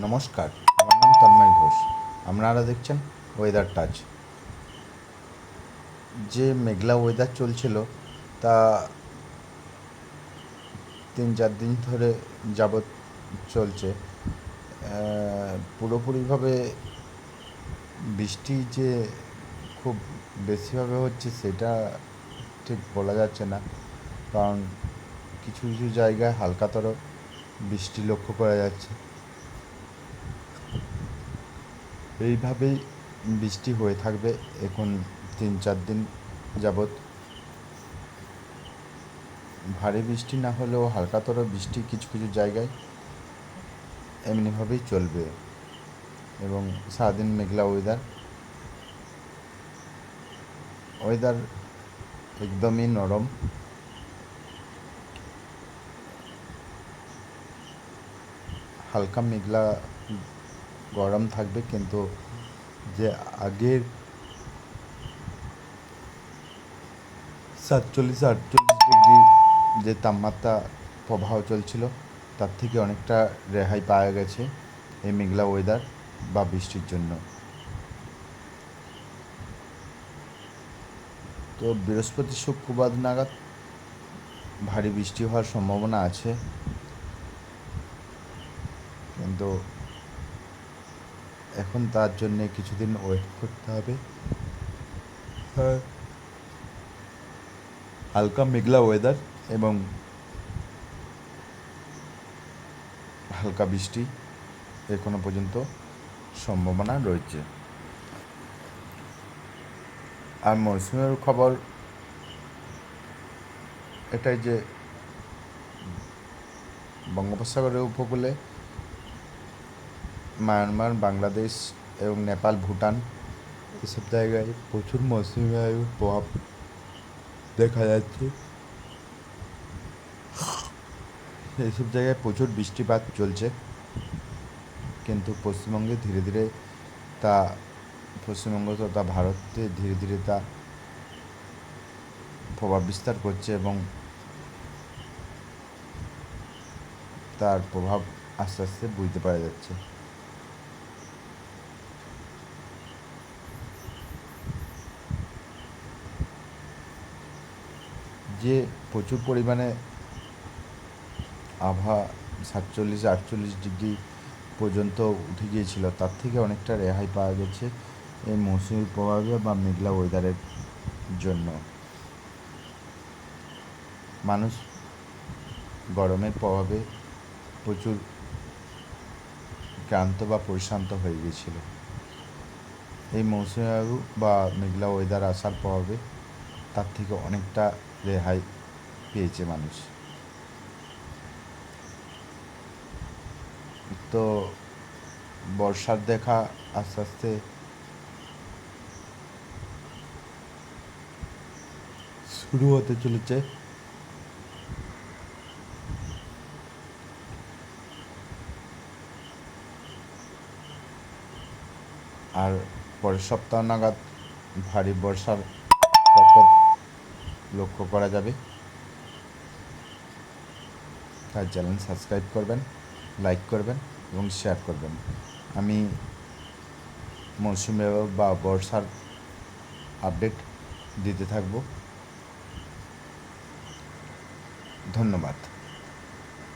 নমস্কার, আমার নাম তন্ময় ঘোষ। আপনারা দেখছেন ওয়েদার টাচ। যে মেঘলা ওয়েদার চলছিল তা 3-4 দিন ধরে যাবৎ চলছে। পুরোপুরিভাবে বৃষ্টি যে খুব বেশিভাবে হচ্ছে সেটা ঠিক বলা যাচ্ছে না, কারণ কিছু কিছু জায়গায় হালকাতর বৃষ্টি লক্ষ্য করা যাচ্ছে। এইভাবেই বৃষ্টি হয়ে থাকবে এখন 3-4 দিন যাবৎ। ভারী বৃষ্টি না হলেও হালকাতর বৃষ্টি কিছু কিছু জায়গায় এমনিভাবেই চলবে এবং সারাদিন মেঘলা ওয়েদার একদমই নরম। হালকা মেঘলা গরম থাকবে, কিন্তু যে আগের 47-48 ডিগ্রি যে তাপমাত্রা প্রবাহ চলছিল তার থেকে অনেকটা রেহাই পাওয়া গেছে এই মেঘলা ওয়েদার বা বৃষ্টির জন্য। তো বৃহস্পতি শুক্রবার নাগাদ ভারী বৃষ্টি হওয়ার সম্ভাবনা আছে, কিন্তু এখন তার জন্যে কিছুদিন ওয়েট করতে হবে। হালকা মেঘলা ওয়েদার এবং হালকা বৃষ্টি এখনো পর্যন্ত সম্ভাবনা রয়েছে। আর মৌসুমের খবর এটাই যে বঙ্গোপসাগরের উপকূলে মায়ানমার, বাংলাদেশ এবং নেপাল, ভুটান এসব জায়গায় প্রচুর মৌসুমি বায়ুর প্রভাব দেখা যাচ্ছে। এইসব জায়গায় প্রচুর বৃষ্টিপাত চলছে, কিন্তু পশ্চিমবঙ্গে ধীরে ধীরে তা পশ্চিমবঙ্গ তথা ভারতে ধীরে ধীরে তা প্রভাব বিস্তার করছে এবং তার প্রভাব আস্তে আস্তে বুঝতে পারা যাচ্ছে। যে প্রচুর পরিমাণে আবহাওয়া 47-48 ডিগ্রি পর্যন্ত উঠে গিয়েছিল, তার থেকে অনেকটা রেহাই পাওয়া গেছে এই মৌসুমির প্রভাবে বা মেঘলা ওয়েদারের জন্য। মানুষ গরমের প্রভাবে প্রচুর ক্লান্ত বা পরিশ্রান্ত হয়ে গিয়েছিল। এই মৌসুমি বায়ু বা মেঘলা ওয়েদার আসার প্রভাবে তার থেকে অনেকটা রেহাই পেয়েছে মানুষ। তো বর্ষার দেখা আস্তে আস্তে শুরু হতে চলেছে। আর পরের সপ্তাহ নাগাদ ভারী বর্ষার প্রকোপ লক্ষ্য করা যাবে। তার চ্যানেল সাবস্ক্রাইব করবেন, লাইক করবেন এবং শেয়ার করবেন। আমি মৌসুমি বা বর্ষার আপডেট দিতে থাকব। ধন্যবাদ।